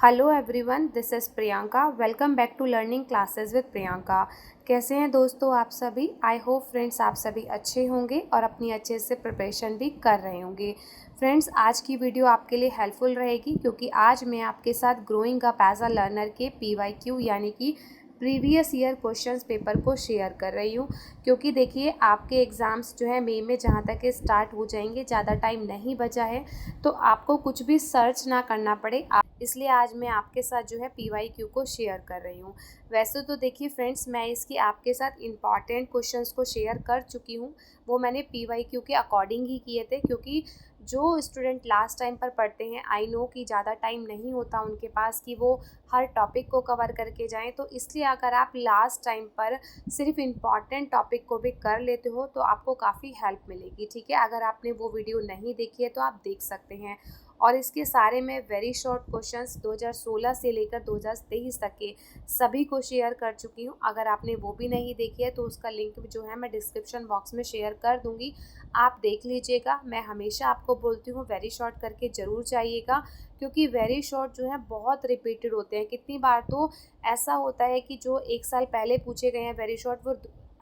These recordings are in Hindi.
Hello everyone, this is Priyanka. Welcome back to learning classes with Priyanka. कैसे हैं दोस्तों आप सभी? आई होप फ्रेंड्स आप सभी अच्छे होंगे और अपनी अच्छे से प्रिपरेशन भी कर रहे होंगे। फ्रेंड्स, आज की वीडियो आपके लिए हेल्पफुल रहेगी क्योंकि आज मैं आपके साथ growing up as a learner के PYQ यानी कि प्रीवियस ईयर क्वेश्चंस पेपर को शेयर कर रही हूँ। क्योंकि देखिए, आपके एग्ज़ाम्स जो है मई में जहाँ तक स्टार्ट हो जाएंगे, ज़्यादा टाइम नहीं बचा है, तो आपको कुछ भी सर्च ना करना पड़े, इसलिए आज मैं आपके साथ जो है PYQ को शेयर कर रही हूँ। वैसे तो देखिए फ्रेंड्स, मैं इसकी आपके साथ इम्पॉर्टेंट क्वेश्चंस को शेयर कर चुकी हूँ। वो मैंने PYQ के अकॉर्डिंग ही किए थे, क्योंकि जो स्टूडेंट लास्ट टाइम पर पढ़ते हैं, आई नो कि ज़्यादा टाइम नहीं होता उनके पास कि वो हर टॉपिक को कवर करके जाएं। तो इसलिए अगर आप लास्ट टाइम पर सिर्फ इम्पॉर्टेंट टॉपिक को भी कर लेते हो तो आपको काफ़ी हेल्प मिलेगी। ठीक है, अगर आपने वो वीडियो नहीं देखी है तो आप देख सकते हैं। और इसके सारे में वेरी शॉर्ट क्वेश्चंस 2016 से लेकर 2023 तक के सभी को शेयर कर चुकी हूँ। अगर आपने वो भी नहीं देखी है तो उसका लिंक जो है मैं डिस्क्रिप्शन बॉक्स में शेयर कर दूँगी, आप देख लीजिएगा। मैं हमेशा आपको बोलती हूँ वेरी शॉर्ट करके ज़रूर जाइएगा, क्योंकि वेरी शॉर्ट जो है बहुत रिपीटेड होते हैं। कितनी बार तो ऐसा होता है कि जो 1 साल पहले पूछे गए हैं वेरी शॉर्ट, वो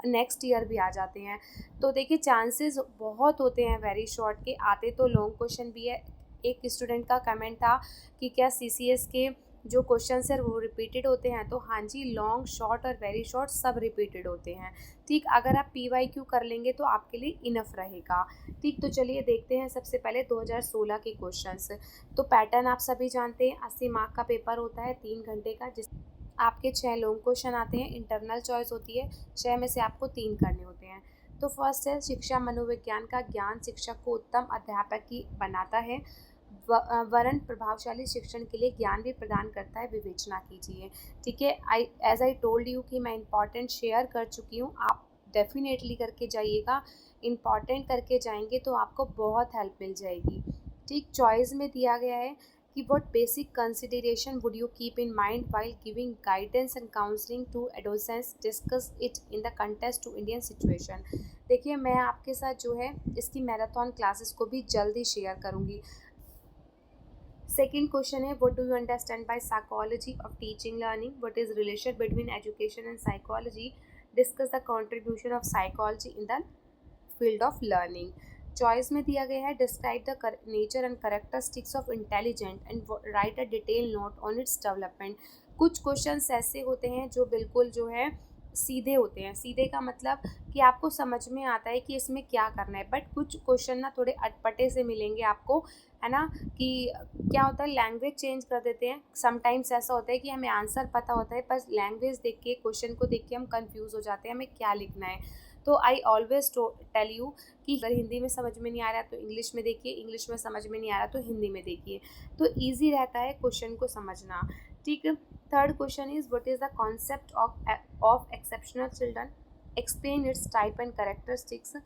नेक्स्ट ईयर भी आ जाते हैं। तो देखिए, चांसेस बहुत होते हैं वेरी शॉर्ट के। आते तो लॉन्ग क्वेश्चन भी है। एक स्टूडेंट का कमेंट था कि क्या CCS के जो क्वेश्चन है वो रिपीटेड होते हैं, तो हाँ जी, लॉन्ग शॉर्ट और वेरी शॉर्ट सब रिपीटेड होते हैं। ठीक, अगर आप PYQ कर लेंगे तो आपके लिए इनफ रहेगा। ठीक, तो चलिए देखते हैं सबसे पहले 2016 के क्वेश्चंस। तो पैटर्न आप सभी जानते हैं, 80 मार्क का पेपर होता है 3 घंटे का, जिस आपके 6 लॉन्ग क्वेश्चन आते हैं। इंटरनल चॉइस होती है, 6 में से आपको 3 करने होते हैं। तो फर्स्ट है, शिक्षा मनोविज्ञान का ज्ञान शिक्षक को उत्तम अध्यापक की बनाता है, वरन प्रभावशाली शिक्षण के लिए ज्ञान भी प्रदान करता है, विवेचना कीजिए। ठीक है, एज आई टोल्ड यू कि मैं इंपॉर्टेंट शेयर कर चुकी हूँ, आप डेफिनेटली करके जाइएगा। इंपॉर्टेंट करके जाएंगे तो आपको बहुत हेल्प मिल जाएगी। ठीक, चॉइस में दिया गया है कि what basic consideration would you keep in mind while giving guidance and counseling to adolescents, discuss it in the context to Indian situation। देखिए, मैं आपके साथ जो है इसकी मैराथन क्लासेस को भी जल्दी शेयर करूँगी। सेकेंड क्वेश्चन है, what do you understand by psychology of teaching learning, what is relation between education and psychology, discuss the contribution of psychology in the field of learning. Choice में दिया गया है, describe the nature and characteristics of intelligent and right a detail note on its development. कुछ क्वेश्चंस ऐसे होते हैं जो बिल्कुल जो है सीधे होते हैं। सीधे का मतलब कि आपको समझ में आता है कि इसमें क्या करना है, बट कुछ क्वेश्चन ना थोड़े अटपटे से मिलेंगे आपको, है ना। कि क्या होता है, लैंग्वेज चेंज कर देते हैं। समटाइम्स ऐसा होता है कि हमें आंसर पता होता है, पर लैंग्वेज देख के, क्वेश्चन को देख के हम कंफ्यूज हो जाते हैं हमें क्या लिखना है। तो आई ऑलवेज टेल यू कि अगर हिंदी में समझ में नहीं आ रहा है तो इंग्लिश में देखिए, इंग्लिश में समझ में नहीं आ रहा तो हिंदी में देखिए, तो ईजी रहता है क्वेश्चन को समझना। ठीक है, third question is, what is the concept of exceptional children, explain its type and characteristics,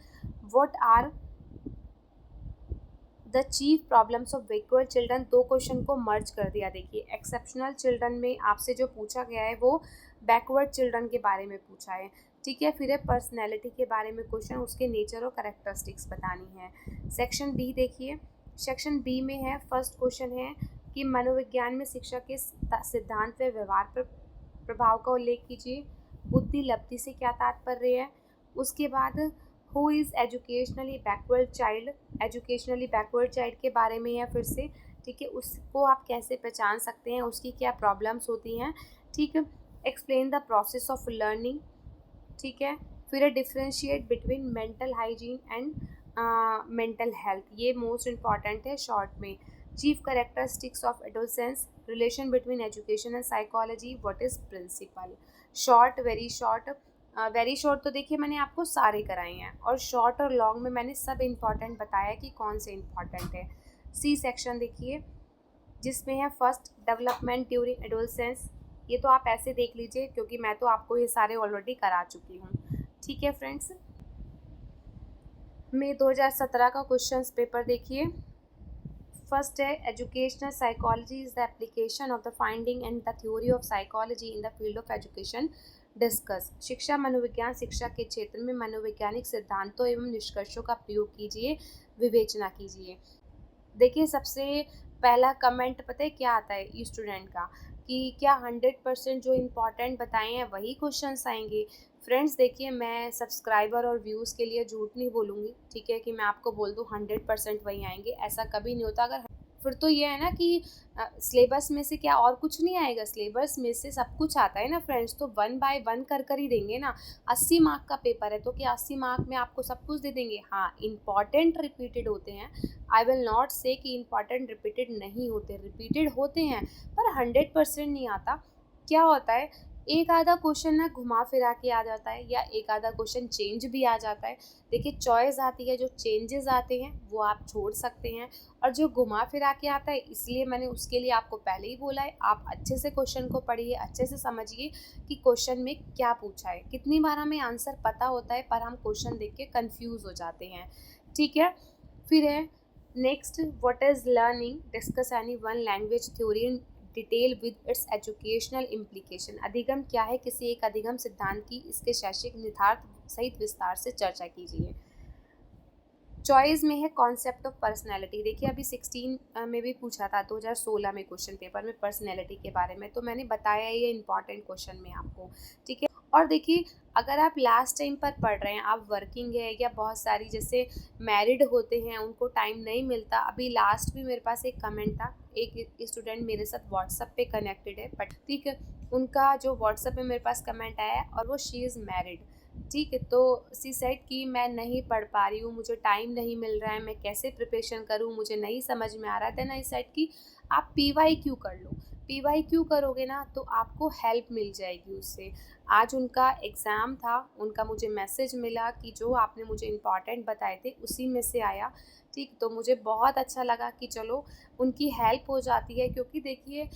what are the chief problems of backward children. दो क्वेश्चन को मर्ज कर दिया। देखिए, एक्सेप्शनल चिल्ड्रन में आपसे जो पूछा गया है वो बैकवर्ड चिल्ड्रन के बारे में पूछा है। ठीक है, फिर है पर्सनैलिटी के बारे में क्वेश्चन, उसके नेचर और करेक्टरिस्टिक्स बतानी है। सेक्शन बी देखिए, सेक्शन बी में है, फर्स्ट क्वेश्चन है कि मनोविज्ञान में शिक्षा के सिद्धांत व व्यवहार पर प्रभाव का उल्लेख कीजिए। बुद्धि लब्धि से क्या तात्पर्य है। उसके बाद who is educationally backward child, educationally backward child के बारे में है फिर से। ठीक है, उसको आप कैसे पहचान सकते हैं, उसकी क्या प्रॉब्लम्स होती हैं। ठीक है, explain the process of learning. ठीक है, फिर है differentiate between mental hygiene and mental health, ये मोस्ट इम्पॉर्टेंट है शॉर्ट में। Chief characteristics of adolescence, relation between education and psychology, what is principle. Short, very short. Very short तो देखिए मैंने आपको सारे कराए हैं, और शॉर्ट और लॉन्ग में मैंने सब इम्पॉर्टेंट बताया कि कौन से इम्पॉर्टेंट है। सी सेक्शन देखिए, जिसमें है फर्स्ट, डेवलपमेंट ड्यूरिंग एडोलेसेंस। ये तो आप ऐसे देख लीजिए क्योंकि मैं तो आपको ये सारे ऑलरेडी करा चुकी हूँ। ठीक है फ्रेंड्स, मई 2017 का क्वेश्चन पेपर देखिए। फर्स्ट है, educational psychology is the application of the finding and the theory of psychology in the field of education, discuss. शिक्षा मनोविज्ञान शिक्षा के क्षेत्र में मनोवैज्ञानिक सिद्धांतों एवं निष्कर्षों का प्रयोग कीजिए, विवेचना कीजिए। देखिए, सबसे पहला कमेंट पता है क्या आता है स्टूडेंट का कि क्या 100% जो इम्पोर्टेंट बताए हैं वही क्वेश्चंस आएंगे। फ्रेंड्स देखिए, मैं सब्सक्राइबर और व्यूज़ के लिए झूठ नहीं बोलूँगी, ठीक है, कि मैं आपको बोल दूँ 100% वही आएंगे, ऐसा कभी नहीं होता। अगर फिर तो ये है ना कि सिलेबस में से क्या और कुछ नहीं आएगा, सिलेबस में से सब कुछ आता है ना फ्रेंड्स, तो 1 बाय 1 कर ही देंगे ना। 80 मार्क का पेपर है तो क्या 80 मार्क में आपको सब कुछ दे देंगे? हाँ, इम्पॉर्टेंट रिपीटेड होते हैं। आई विल नॉट से कि इम्पॉर्टेंट रिपीटेड नहीं होते, रिपीटेड होते हैं, पर 100% नहीं आता। क्या होता है, एक आधा क्वेश्चन ना घुमा फिरा के आ जाता है, या एक आधा क्वेश्चन चेंज भी आ जाता है। देखिए, चॉइस आती है, जो चेंजेस आते हैं वो आप छोड़ सकते हैं, और जो घुमा फिरा के आता है, इसलिए मैंने उसके लिए आपको पहले ही बोला है, आप अच्छे से क्वेश्चन को पढ़िए, अच्छे से समझिए कि क्वेश्चन में क्या पूछा है। कितनी बार हमें आंसर पता होता है पर हम क्वेश्चन देख के कंफ्यूज हो जाते हैं, ठीक है। फिर है next, what is learning, discuss any one language theory in detail with its educational implication. अधिगम क्या है, किसी एक अधिगम सिद्धांत की इसके शैक्षिक निहितार्थ सहित विस्तार से चर्चा कीजिए। चॉइस में है कॉन्सेप्ट ऑफ पर्सनैलिटी। देखिए, अभी 16 में भी पूछा था, 2016 में क्वेश्चन पेपर में पर्सनैलिटी के बारे में, तो मैंने बताया ये इंपॉर्टेंट क्वेश्चन में आपको, ठीक है। और देखिए, अगर आप लास्ट टाइम पर पढ़ रहे हैं, आप वर्किंग है, या बहुत सारी जैसे मैरिड होते हैं उनको टाइम नहीं मिलता। अभी लास्ट भी मेरे पास एक कमेंट था, एक स्टूडेंट मेरे साथ व्हाट्सएप पे कनेक्टेड है, बट ठीक है, उनका जो व्हाट्सएप पे मेरे पास कमेंट आया है, और वो शी इज़ मैरिड, ठीक है। तो सी सेड कि मैं नहीं पढ़ पा रही हूँ, मुझे टाइम नहीं मिल रहा है, मैं कैसे प्रिपरेशन करूँ, मुझे नहीं समझ में आ रहा है। देन आई सेड कि आप PYQ कर लो। PYQ करोगे ना तो आपको हेल्प मिल जाएगी उससे। आज उनका एग्ज़ाम था, उनका मुझे मैसेज मिला कि जो आपने मुझे इम्पॉर्टेंट बताए थे उसी में से आया, ठीक। तो मुझे बहुत अच्छा लगा कि चलो उनकी हेल्प हो जाती है, क्योंकि देखिए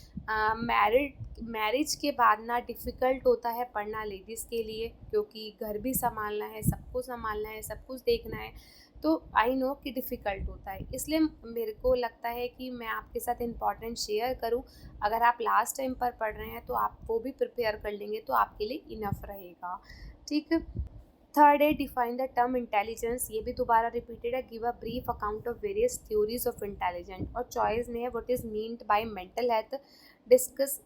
मैरिज के बाद ना डिफ़िकल्ट होता है पढ़ना लेडीज़ के लिए, क्योंकि घर भी संभालना है, सबको संभालना है, सब कुछ देखना है। तो आई नो कि डिफ़िकल्ट होता है, इसलिए मेरे को लगता है कि मैं आपके साथ इम्पॉर्टेंट शेयर करूं। अगर आप लास्ट टाइम पर पढ़ रहे हैं तो आप वो भी प्रिपेयर कर लेंगे तो आपके लिए इनफ रहेगा, ठीक। थर्ड है डिफाइन द टर्म इंटेलिजेंस। ये भी दोबारा रिपीटेड है। Give a brief account of various theories of intelligent. और चॉइस में है what is meant by mental health, discuss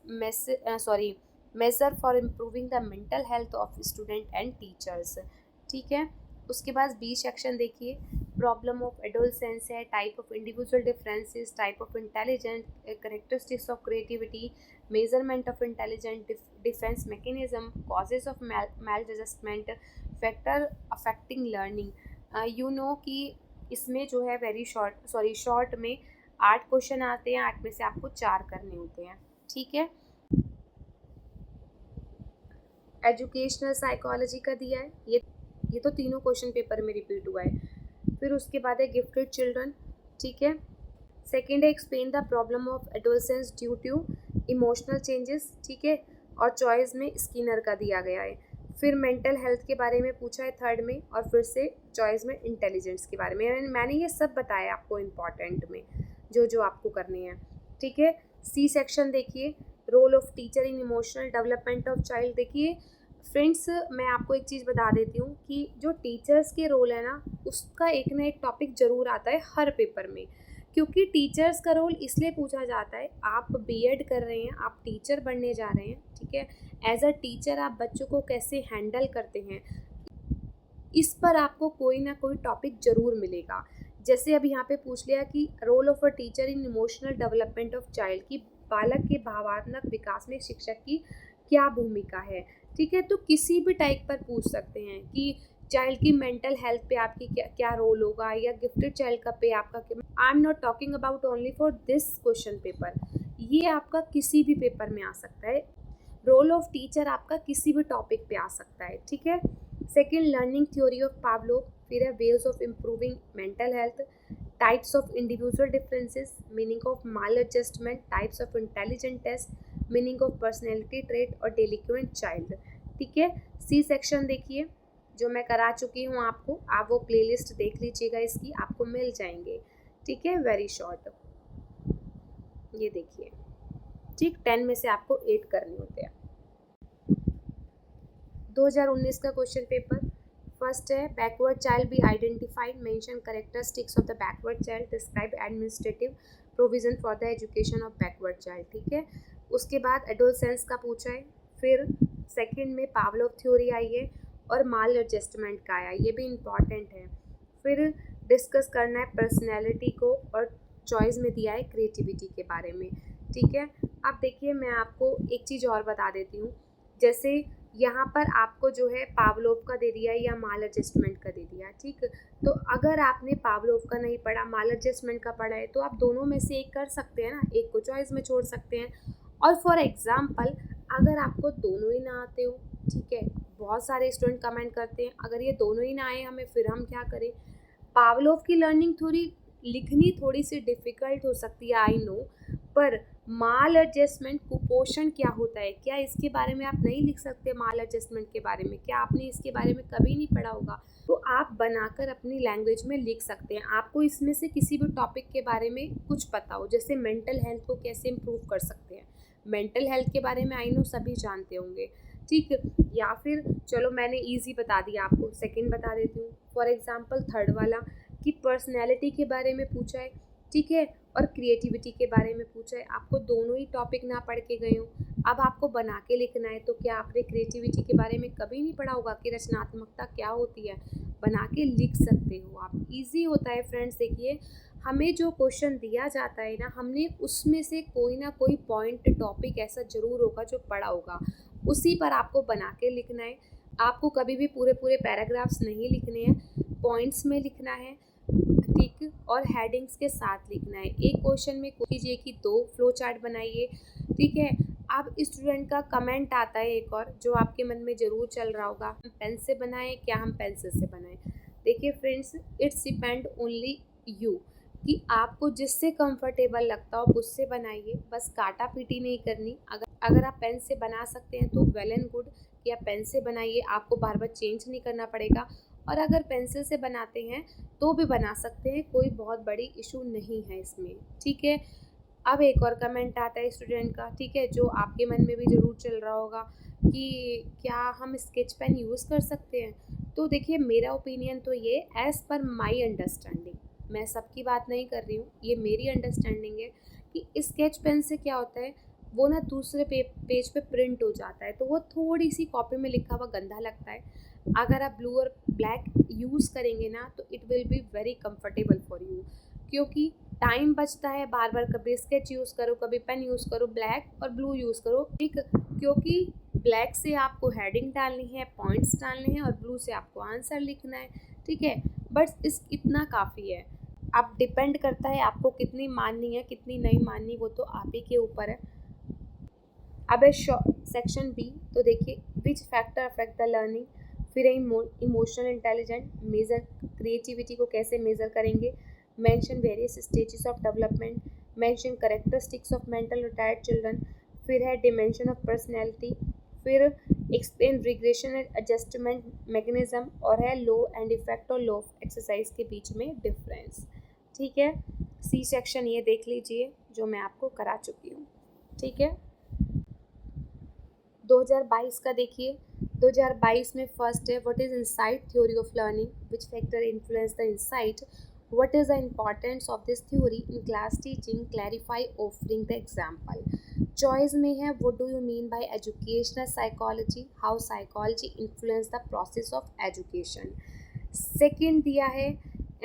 measure for improving the mental health of student and teachers, ठीक है। उसके बाद बी सेक्शन देखिए, प्रॉब्लम ऑफ एडोलसेंस है, type of individual differences, type of intelligent, characteristics of creativity, measurement of intelligent, defence mechanism, causes of maladjustment, factor affecting learning. You know कि इसमें जो है शॉर्ट में 8 क्वेश्चन आते हैं, 8 में से आपको 4 करने होते हैं, ठीक है। एजुकेशनल साइकोलॉजी का दिया है, ये तो तीनों क्वेश्चन पेपर में रिपीट हुआ है। फिर उसके बाद है गिफ्टेड चिल्ड्रन, ठीक है। सेकेंड है explain the problem of adolescence due to emotional changes, ठीक है। और चॉइस में स्किनर का दिया गया है। फिर मेंटल हेल्थ के बारे में पूछा है थर्ड में, और फिर से चॉइस में इंटेलिजेंस के बारे में। मैंने ये सब बताया आपको इम्पॉर्टेंट में, जो जो आपको करने हैं, ठीक है। सी सेक्शन देखिए, role of teacher in emotional development of child. देखिए फ्रेंड्स, मैं आपको एक चीज़ बता देती हूँ कि जो टीचर्स के रोल है ना, उसका एक ना एक टॉपिक ज़रूर आता है हर पेपर में, क्योंकि टीचर्स का रोल इसलिए पूछा जाता है, आप बीएड कर रहे हैं, आप टीचर बनने जा रहे हैं, ठीक है। एज अ टीचर आप बच्चों को कैसे हैंडल करते हैं, इस पर आपको कोई ना कोई टॉपिक ज़रूर मिलेगा। जैसे अब यहाँ पे पूछ लिया कि role of a teacher in emotional development of child, की बालक के भावनात्मक विकास में शिक्षक की क्या भूमिका है, ठीक है। तो किसी भी टाइप पर पूछ सकते हैं कि चाइल्ड की मेंटल हेल्थ पे आपकी क्या क्या रोल होगा, या गिफ्टेड चाइल्ड का पे आपका क्या। I am not talking about only for this question paper, ये आपका किसी भी पेपर में आ सकता है। रोल ऑफ टीचर आपका किसी भी टॉपिक पे आ सकता है, ठीक है। Second, learning theory of Pavlov. फिर है ways of improving mental health, types of individual differences, meaning of maladjustment, types of intelligent test, meaning of personality trait और डेलिक्वेंट चाइल्ड, ठीक है। सी सेक्शन देखिए, जो मैं करा चुकी हूँ आपको, आप वो प्लेलिस्ट देख लीजिएगा, इसकी आपको मिल जाएंगे, ठीक है। वेरी शॉर्ट, ये देखिए, ठीक। 10 में से आपको 8 करने होते हैं। 2019 का क्वेश्चन पेपर फर्स्ट है, backward child be identified, mention characteristics of the backward child, describe administrative provision for the education of backward child, ठीक है। उसके बाद एडोलसेंस का पूछा है, फिर सेकंड में पावलोव थ्योरी आई है और माल एडजस्टमेंट का आया, ये भी इम्पॉर्टेंट है। फिर डिस्कस करना है पर्सनैलिटी को, और चॉइस में दिया है क्रिएटिविटी के बारे में, ठीक है। अब देखिए मैं आपको एक चीज़ और बता देती हूँ, जैसे यहाँ पर आपको जो है पावलोव का दे दिया या माल एडजस्टमेंट का दे दिया, ठीक। तो अगर आपने पावलोव का नहीं पढ़ा, माल एडजस्टमेंट का पढ़ा है, तो आप दोनों में से एक कर सकते हैं ना, एक को चॉइस में छोड़ सकते हैं। और फॉर एग्ज़ाम्पल अगर आपको दोनों ही ना आते हो, ठीक है, बहुत सारे स्टूडेंट कमेंट करते हैं अगर ये दोनों ही ना आए हमें, फिर हम क्या करें। पावलोव की लर्निंग थ्योरी लिखनी थोड़ी सी डिफ़िकल्ट हो सकती है, आई नो, पर माल एडजस्टमेंट कुपोषण क्या होता है, क्या इसके बारे में आप नहीं लिख सकते? माल एडजस्टमेंट के बारे में क्या आपने इसके बारे में कभी नहीं पढ़ा होगा? तो आप बनाकर अपनी लैंग्वेज में लिख सकते हैं। आपको इसमें से किसी भी टॉपिक के बारे में कुछ पता हो, जैसे मेंटल हेल्थ को कैसे इम्प्रूव कर सकते हैं, मेंटल हेल्थ के बारे में आई नो सभी जानते होंगे, ठीक। या फिर चलो मैंने इजी बता दिया आपको, सेकंड बता देती हूँ। फॉर एग्जांपल थर्ड वाला कि पर्सनैलिटी के बारे में पूछा है, ठीक है, और क्रिएटिविटी के बारे में पूछा है। आपको दोनों ही टॉपिक ना पढ़ के गए हो, अब आपको बना के लिखना है, तो क्या आपने क्रिएटिविटी के बारे में कभी नहीं पढ़ा होगा कि रचनात्मकता क्या होती है? बना के लिख सकते हो आप, ईजी होता है फ्रेंड्स। देखिए हमें जो क्वेश्चन दिया जाता है ना, हमने उसमें से कोई ना कोई पॉइंट टॉपिक ऐसा ज़रूर होगा जो पढ़ा होगा, उसी पर आपको बना के लिखना है। आपको कभी भी पूरे पूरे पैराग्राफ्स नहीं लिखने हैं, पॉइंट्स में लिखना है, ठीक, और हेडिंग्स के साथ लिखना है। एक क्वेश्चन में कीजिए कि 2 फ्लो चार्ट बनाइए, ठीक है। अब स्टूडेंट का कमेंट आता है एक और, जो आपके मन में ज़रूर चल रहा होगा, हम पेन से बनाएं क्या हम पेंसिल से बनाएं? देखिए friends, it's depend only you कि आपको जिससे कंफर्टेबल लगता हो उससे बनाइए, बस काटा पीटी नहीं करनी। अगर आप पेन से बना सकते हैं तो वेल एंड गुड कि आप पेन से बनाइए, आपको बार बार चेंज नहीं करना पड़ेगा। और अगर पेंसिल से बनाते हैं तो भी बना सकते हैं, कोई बहुत बड़ी इशू नहीं है इसमें, ठीक है। अब एक और कमेंट आता है स्टूडेंट का, ठीक है, जो आपके मन में भी ज़रूर चल रहा होगा कि क्या हम स्केच पेन यूज़ कर सकते हैं? तो देखिए मेरा ओपिनियन तो ये, एज़ पर माई अंडरस्टैंडिंग, मैं सबकी बात नहीं कर रही हूँ, ये मेरी अंडरस्टैंडिंग है कि स्केच पेन से क्या होता है, वो ना दूसरे पेज पे प्रिंट हो जाता है, तो वो थोड़ी सी कॉपी में लिखा हुआ गंदा लगता है। अगर आप ब्लू और ब्लैक यूज़ करेंगे ना तो it will be very comfortable for you, क्योंकि टाइम बचता है, बार बार कभी स्केच यूज़ करो, कभी पेन यूज़ करो, ब्लैक और ब्लू यूज़ करो, ठीक। क्योंकि ब्लैक से आपको हेडिंग डालनी है, पॉइंट्स डालने हैं, और ब्लू से आपको आंसर लिखना है, ठीक है। बट इतना काफ़ी है। अब डिपेंड करता है आपको कितनी माननी है कितनी नहीं माननी, वो तो आप ही के ऊपर है। अब है सेक्शन बी, तो देखिए which factor affect the learning, फिर है इमोशनल इंटेलिजेंट, मेज़र क्रिएटिविटी को कैसे मेज़र करेंगे, mention various stages of development, mention characteristics of mental retired children, फिर है डिमेंशन ऑफ पर्सनैलिटी, फिर explain regression and adjustment mechanism, और है लो एंड इफेक्ट और लो ऑफ एक्सरसाइज के बीच में डिफरेंस, ठीक है। सी सेक्शन ये देख लीजिए जो मैं आपको करा चुकी हूँ, ठीक है। 2022 का देखिए, 2022 में फर्स्ट है what is insight theory of learning, which factor influence the insight, what is the importance of this theory in class teaching, clarify offering the example. Choice में है what do you mean by educational psychology, how psychology influence the process of education. Second दिया है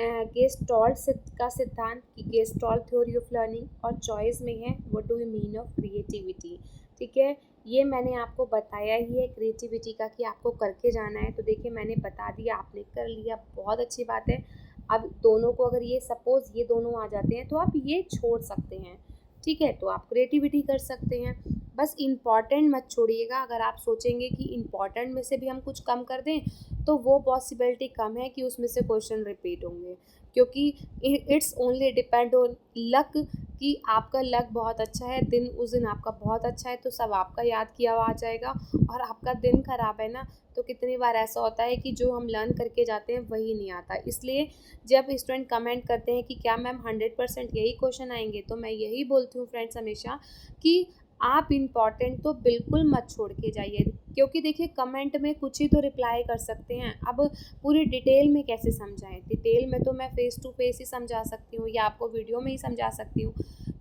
गेस्टॉल्ट का सिद्धांत कि गेस्टॉल्ट थ्योरी ऑफ लर्निंग, और चॉइस में है what do you mean of creativity, ठीक है। ये मैंने आपको बताया ही है क्रिएटिविटी का कि आपको करके जाना है, तो देखिए मैंने बता दिया, आपने कर लिया, बहुत अच्छी बात है। अब दोनों को अगर ये सपोज़ ये दोनों आ जाते हैं तो आप ये छोड़ सकते हैं, ठीक है, तो आप क्रिएटिविटी कर सकते हैं। बस इम्पॉर्टेंट मत छोड़िएगा, अगर आप सोचेंगे कि इम्पॉर्टेंट में से भी हम कुछ कम कर दें तो वो पॉसिबिलिटी कम है कि उसमें से क्वेश्चन रिपीट होंगे, क्योंकि it's only depend on luck कि आपका लक बहुत अच्छा है, दिन उस दिन आपका बहुत अच्छा है तो सब आपका याद किया हुआ आ जाएगा, और आपका दिन ख़राब है ना तो कितनी बार ऐसा होता है कि जो हम लर्न करके जाते हैं वही नहीं आता। इसलिए जब स्टूडेंट कमेंट करते हैं कि क्या मैम 100% यही क्वेश्चन आएंगे, तो मैं यही बोलती हूँ फ्रेंड्स हमेशा कि आप इम्पॉर्टेंट तो बिल्कुल मत छोड़ के जाइए, क्योंकि देखिए कमेंट में कुछ ही तो रिप्लाई कर सकते हैं। अब पूरी डिटेल में कैसे समझाएं? डिटेल में तो मैं फ़ेस टू फेस ही समझा सकती हूँ या आपको वीडियो में ही समझा सकती हूँ।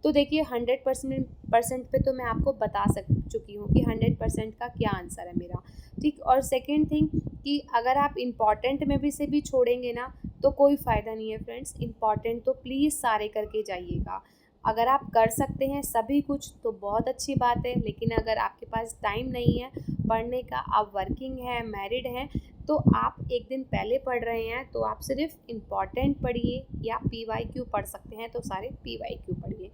तो देखिए 100% पे तो मैं आपको बता चुकी हूँ कि 100% का क्या आंसर है मेरा, ठीक। और सेकेंड थिंग कि अगर आप इम्पॉर्टेंट में भी से भी छोड़ेंगे ना तो कोई फ़ायदा नहीं है फ्रेंड्स। इम्पॉर्टेंट तो प्लीज़ सारे करके जाइएगा। अगर आप कर सकते हैं सभी कुछ तो बहुत अच्छी बात है, लेकिन अगर आपके पास टाइम नहीं है पढ़ने का, आप वर्किंग हैं, मैरिड हैं, तो आप एक दिन पहले पढ़ रहे हैं तो आप सिर्फ इम्पॉर्टेंट पढ़िए, या PYQ पढ़ सकते हैं तो सारे PYQ पढ़िए।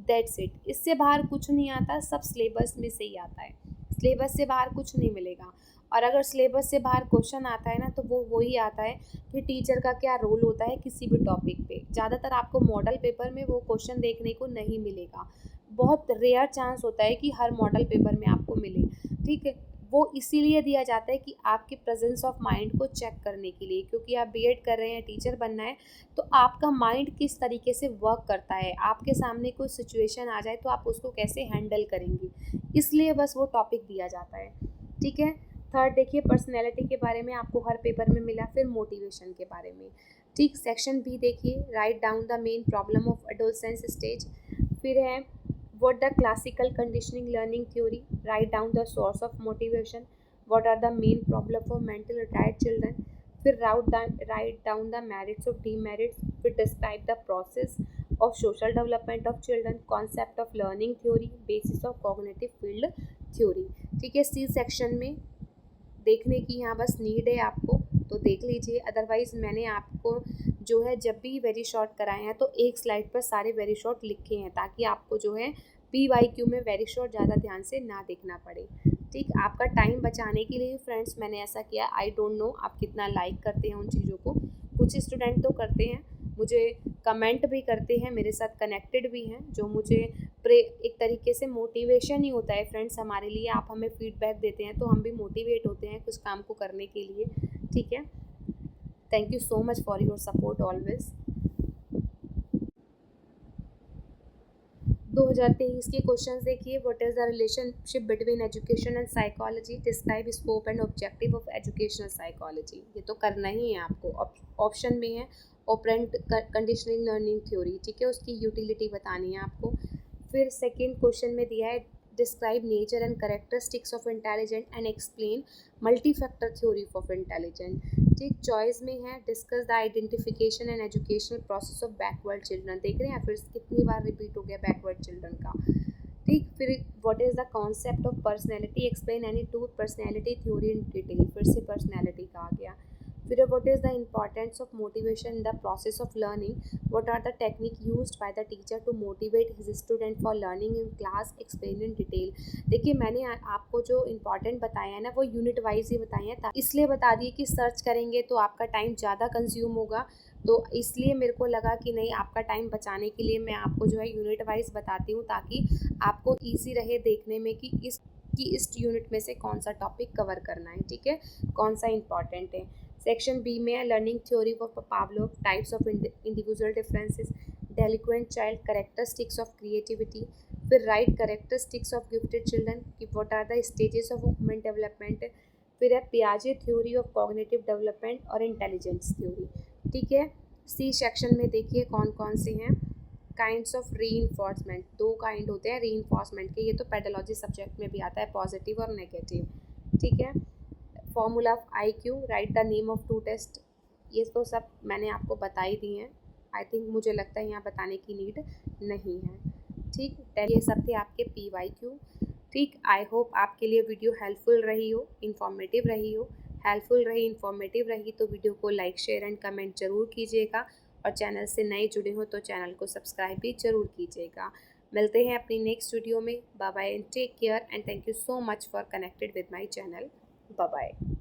That's it. इससे बाहर कुछ नहीं आता, सब सिलेबस में से ही आता है। सिलेबस से बाहर कुछ नहीं मिलेगा। और अगर सिलेबस से बाहर क्वेश्चन आता है ना तो वो वही आता है कि टीचर का क्या रोल होता है किसी भी टॉपिक पे। ज़्यादातर आपको मॉडल पेपर में वो क्वेश्चन देखने को नहीं मिलेगा। बहुत रेयर चांस होता है कि हर मॉडल पेपर में आपको मिले, ठीक है। वो इसीलिए दिया जाता है कि आपके प्रेजेंस ऑफ माइंड को चेक करने के लिए, क्योंकि आप बीएड कर रहे हैं, टीचर बनना है, तो आपका माइंड किस तरीके से वर्क करता है, आपके सामने कोई सिचुएशन आ जाए तो आप उसको कैसे हैंडल करेंगे, इसलिए बस वो टॉपिक दिया जाता है, ठीक है। थर्ड देखिए, पर्सनैलिटी के बारे में आपको हर पेपर में मिला। फिर मोटिवेशन के बारे में, ठीक। सेक्शन बी देखिए, write down the main problem of adolescence stage. फिर है what the classical conditioning learning theory, write down the source of motivation, what are the main problem for mental retarded children, फिर write down the merits of demerits, फिर describe the process of social development of children, concept of learning theory, basis of cognitive field theory, ठीक है। सी सेक्शन में देखने की यहाँ बस नीड है आपको तो देख लीजिए, अदरवाइज़ मैंने आपको जो है जब भी वेरी शॉर्ट कराए हैं तो एक स्लाइड पर सारे वेरी शॉर्ट लिखे हैं, ताकि आपको जो है PYQ में वेरी शॉर्ट ज़्यादा ध्यान से ना देखना पड़े, ठीक। आपका टाइम बचाने के लिए फ्रेंड्स मैंने ऐसा किया। आई डोंट नो आप कितना लाइक करते हैं उन चीज़ों को, कुछ स्टूडेंट तो करते हैं, मुझे कमेंट भी करते हैं, मेरे साथ कनेक्टेड भी हैं, जो मुझे एक तरीके से मोटिवेशन ही होता है फ्रेंड्स हमारे लिए। आप हमें फीडबैक देते हैं तो हम भी मोटिवेट होते हैं कुछ काम को करने के लिए, ठीक है। Thank you so much for your support always. 2023 के क्वेश्चंस देखिए, what is the relationship between education and psychology, describe scope and objective of educational psychology. ये तो करना ही है आपको। ऑप्शन में है ऑपरेंट कंडीशनिंग लर्निंग थ्योरी, ठीक है, उसकी यूटिलिटी बतानी है आपको। फिर सेकेंड क्वेश्चन में दिया है describe nature and characteristics of intelligent and explain multi factor theory of intelligent, ठीक। चॉइस में है discuss the identification and educational process of backward children. देख रहे हैं फिर कितनी बार रिपीट हो गया बैकवर्ड चिल्ड्रन का, ठीक। फिर what is the concept of personality, explain any two personality theory in detail, फिर से पर्सनैलिटी का आ गया। फिर what is the importance of motivation in the process of learning, what are the technique used by the teacher to motivate his student for learning in class, explain in detail. देखिए मैंने आपको जो इम्पॉर्टेंट बताया है ना वो यूनिट वाइज ही बताए हैं, इसलिए बता दिए कि सर्च करेंगे तो आपका टाइम ज़्यादा कंज्यूम होगा, तो इसलिए मेरे को लगा कि नहीं, आपका टाइम बचाने के लिए मैं आपको जो है यूनिट वाइज बताती हूँ, ताकि आपको ईजी रहे देखने में कि इस यूनिट में से कौन सा टॉपिक कवर करना है, ठीक है, कौन सा इंपॉर्टेंट है। सेक्शन बी में है learning theory of Pavlov, types of individual differences, delinquent child, characteristics of creativity. फिर right characteristics of gifted children कि what are the stages of human development. फिर है पियाजे थ्योरी ऑफ कॉग्निटिव डेवलपमेंट और इंटेलिजेंस थ्योरी, ठीक है। सी सेक्शन में देखिए कौन कौन से हैं। काइंड्स ऑफ रीइंफोर्समेंट, दो काइंड होते हैं रीइंफोर्समेंट के, ये तो पेडोलॉजी सब्जेक्ट में भी आता है, पॉजिटिव और नेगेटिव, ठीक है। Formula of IQ, write the name of two test, ये तो सब मैंने आपको बता ही दी हैं। आई थिंक मुझे लगता है यहाँ बताने की नीड नहीं है, ठीक। ये सब थे आपके PYQ, ठीक। आई होप आपके लिए वीडियो हेल्पफुल रही हो, इन्फॉर्मेटिव रही हो। हेल्पफुल रही, इन्फॉर्मेटिव रही तो वीडियो को लाइक, शेयर एंड कमेंट ज़रूर कीजिएगा, और चैनल से नए जुड़े हो तो चैनल को सब्सक्राइब भी ज़रूर कीजिएगा। मिलते हैं अपनी नेक्स्ट वीडियो में। Bye bye and take care and thank you so much for connected with my channel. Bye bye.